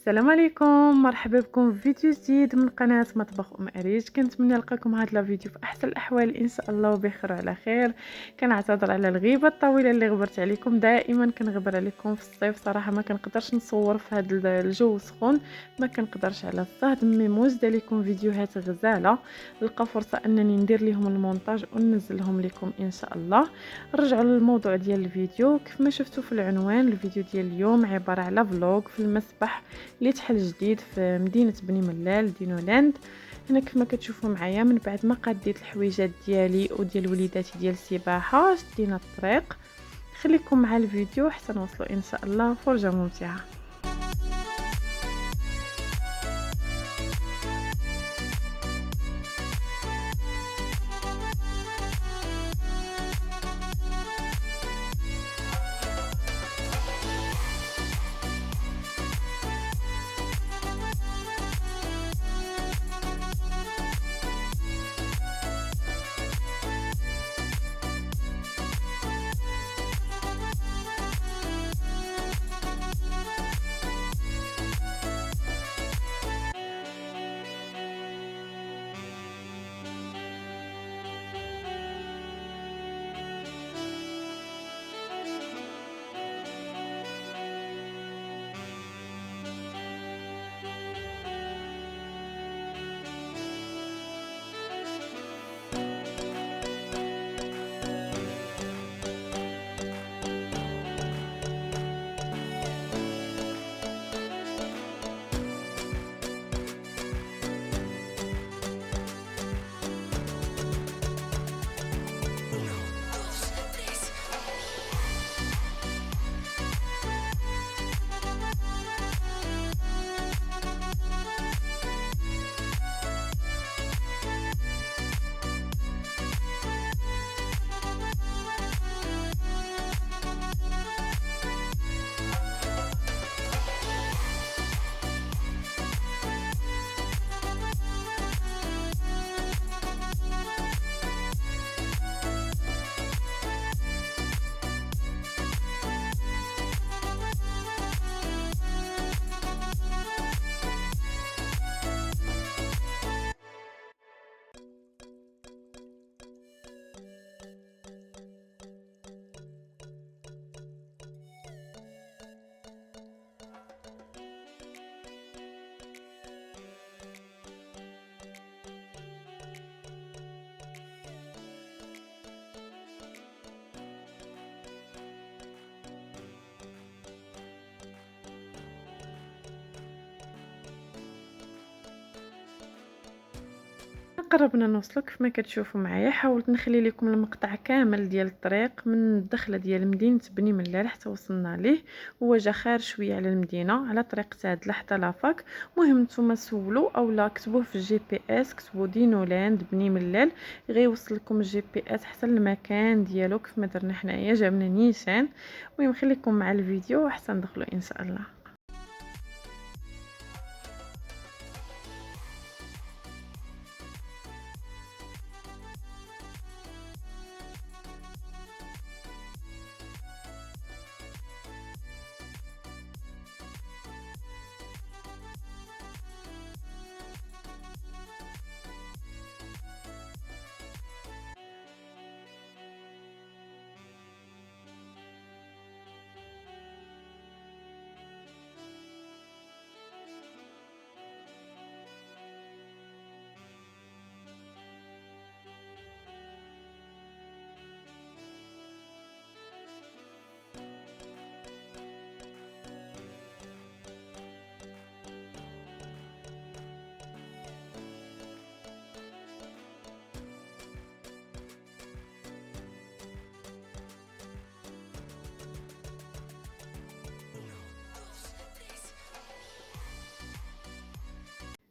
السلام عليكم، مرحبا بكم في فيديو جديد من قناة مطبخ أريج. كنتمنى نلقاكم هذا الفيديو في احسن الاحوال ان شاء الله وبخير وعلى خير. كنعتذر على الغيبه الطويله اللي غبرت عليكم، دائما كنغبر عليكم في الصيف صراحه، ما كنقدرش نصور في هذا الجو سخون، ما كنقدرش على الصهد. مي موجده لكم فيديوهات غزاله، نلقى فرصه انني ندير لهم المونتاج وننزلهم لكم ان شاء الله. نرجعوا للموضوع ديال الفيديو. كيف ما شفتوا في العنوان، الفيديو ديال اليوم عباره على فلوق في المسبح اللي تحل جديد في مدينه بني ملال دينولاند. هنا كيف ما كتشوفوا معايا، من بعد ما قديت الحويجات ديالي وديال وليداتي ديال السباحه، شدينا الطريق. خليكم مع الفيديو حتى نوصلوا ان شاء الله فرجه ممتعه. قربنا نوصلوا. كيف ما كتشوفوا معايا، حاولت نخلي لكم المقطع كامل ديال الطريق من الدخله ديال مدينه بني ملال حتى وصلنا ليه. هو جا خارج شويه على المدينه على طريق تاد لحتى لافاك. مهم نتوما سولوا اولا كتبوه في الجي بي اس، كتبوا دينولاند بني ملال، غيوصل لكم الجي بي اس حتى المكان ديالو كيف ما درنا حنايا، جابنا نيشان. المهم خليكم مع الفيديو حتى ندخلوا ان شاء الله.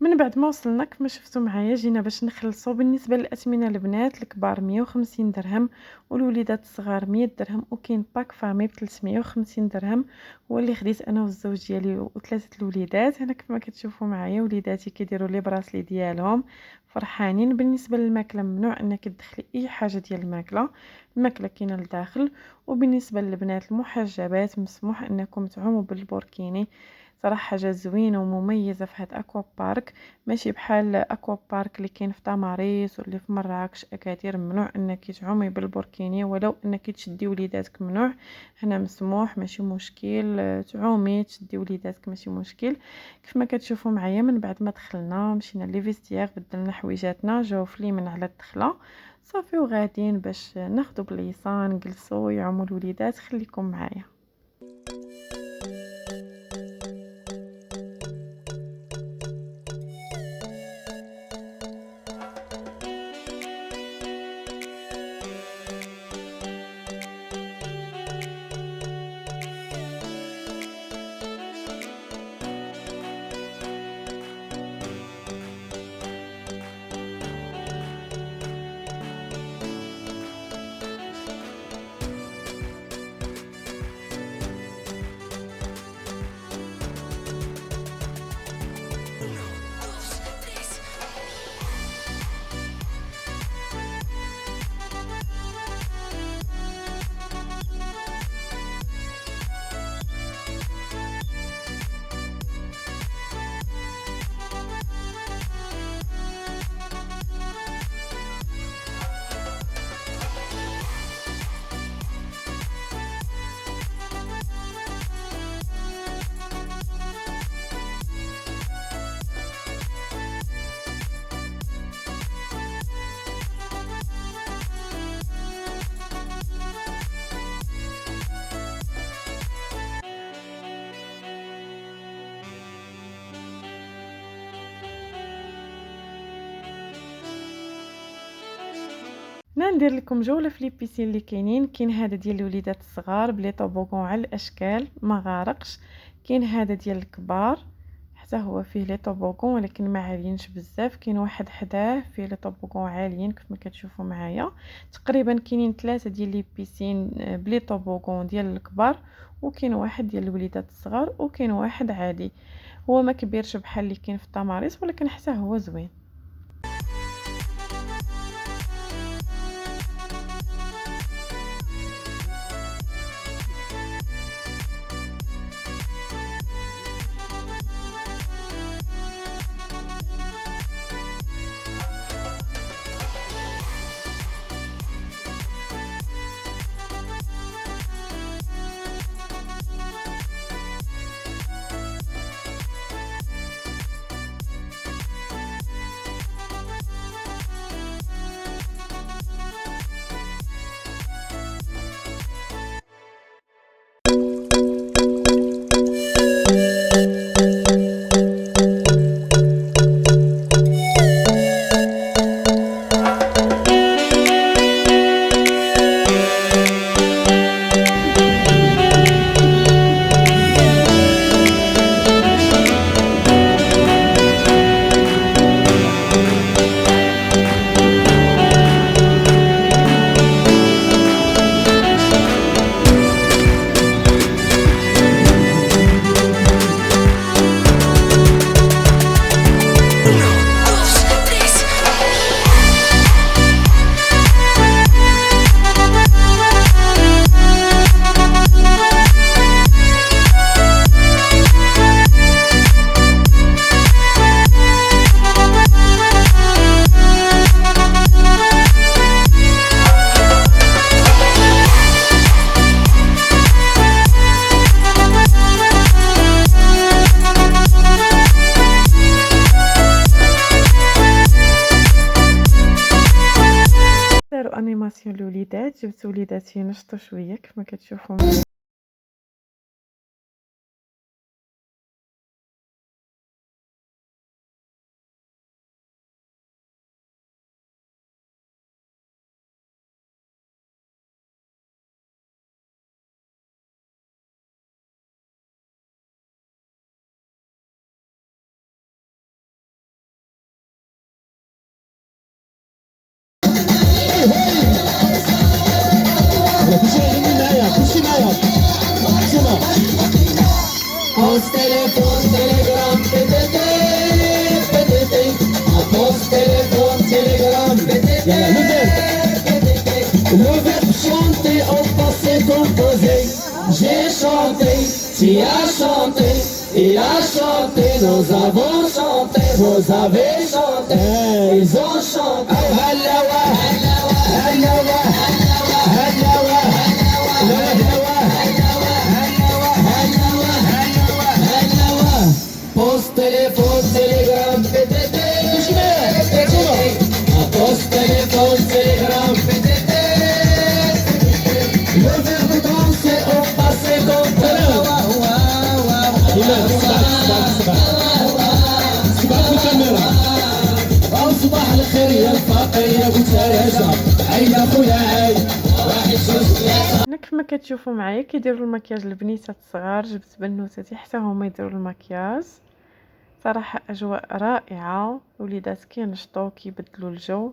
من بعد ما وصلنا كما شفتوا معايا، جينا باش نخلصوا. بالنسبه للاثمنه، البنات الكبار 150 درهم والوليدات الصغار 100 درهم، وكاين باك فامي ب 350 درهم هو اللي خديت انا والزوج ديالي وثلاثه الوليدات. هنا كما كتشوفوا معايا وليداتي كيديروا لي براسلي ديالهم فرحانين. بالنسبه للماكله، ممنوع انك تدخلي اي حاجه ديال الماكله كاينه لداخل. وبالنسبه للبنات المحجبات، مسموح انكم تعوموا بالبوركيني. صراحة حاجة زوينة ومميزة في هاد اكوا بارك، ماشي بحال اكوا بارك اللي كاين في تماريس واللي في مراكش. اكادير ممنوع انك تعومي بالبوركيني، ولو انك تشدي وليداتك ممنوع. هنا مسموح، ماشي مشكل تعومي تشدي وليداتك، ماشي مشكل. كيف ما كتشوفوا معايا، من بعد ما دخلنا مشينا لي فيستيير، بدلنا حويجاتنا، جاو في اليمين على الدخله صافي، وغاديين باش ناخدو بليصه نجلسوا يعوموا الوليدات. خليكم معايا. انا ندير لكم جوله في لي بيسين اللي كاينين. كاين هذا ديال الوليدات الصغار بلي طوبوغون على الاشكال ما غارقش، كاين هذا ديال الكبار حتى هو فيه لي طوبوغون ولكن ما عاليينش بزاف، كاين واحد حداه فيه لي طوبوغون عاليين كيف ما كتشوفوا معايا. تقريبا كاينين 3 ديال لي بيسين بلي طوبوغون ديال الكبار، وكاين واحد ديال الوليدات الصغار، وكاين واحد عادي. هو ما كبيرش بحال اللي كاين في التماريس، ولكن حتى هو زوين. داروا انيماسيون للوليدات، جبت وليداتي ينشطوا شويه كيف ما كتشوفوا معايا. Post telefoon, telegram, PTT, PTT. Post telefoon, telegram, PTT, PTT. Le verbe chanter au passé composé. J'ai chanté, tu as chanté. Il a chanté, nous avons chanté, vous avez chanté, ils ont chanté. هلاوة هلاوة هلاوة هلاوة هلاوة هلاوة. Post téléphone, télégramme, PTT. Post téléphone, télégramme, PTT. Le verbe danser au passé continu. صباح الخير يا الفقير يا ابو تاجة عيد اخويا عيد واحد جوج ثلاثة. هنا كيف ما كتشوفوا معايا كيديروا المكياج البنيتات الصغار، جبت بنوتاتي حتى هما يديروا المكياج. صراحه اجواء رائعه، الوليدات كينشطوا كيبدلوا الجو.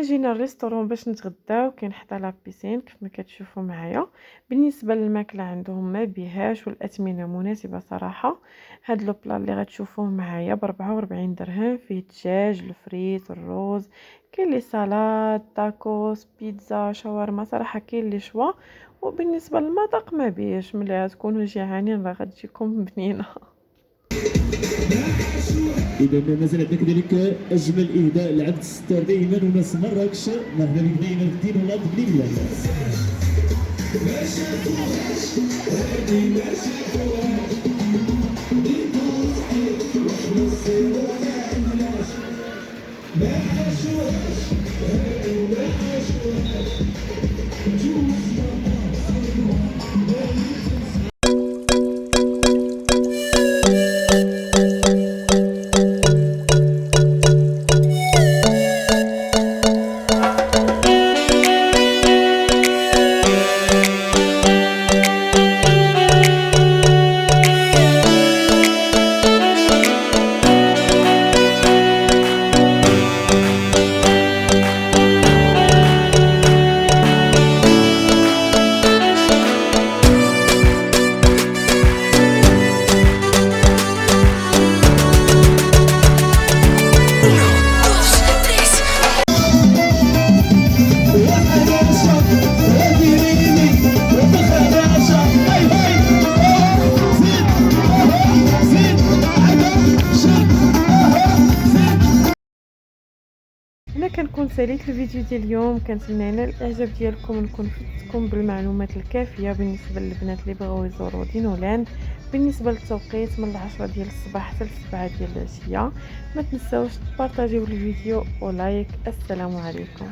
جينا الريستورون باش نتغداو، كاين حدا لابيسين كيف ما كتشوفوا معايا. بالنسبه للماكله عندهم ما بيهاش والاثمنه مناسبه صراحه. هاد لو بلا اللي غتشوفوه معايا ب 44 درهم، فيه الدجاج، الفريت، الروز، كاين لي سالاد، تاكوس، بيتزا، شاورما، صراحه كاين لي شوا. وبالنسبه للمذاق ما بيهش، ملي تكونوا جيعانين راه غتجيكم بنينه. إذا مازال عندك ذلك أجمل إهداء لعبد الستار دائما وناس مراكش، مرحبا بك دائما في الدين وناض بليلة. كنكون ساليت الفيديو ديال اليوم. كنتمنى على الاعجاب ديالكم ونكون فدتكم بالمعلومات الكافيه بالنسبه للبنات اللي بغاو يزوروا دينولاند. بالنسبه للتوقيت من 10 ديال الصباح حتى 7 ديال العشيه. ما تنساوش تبارطاجيو الفيديو ولايك. السلام عليكم.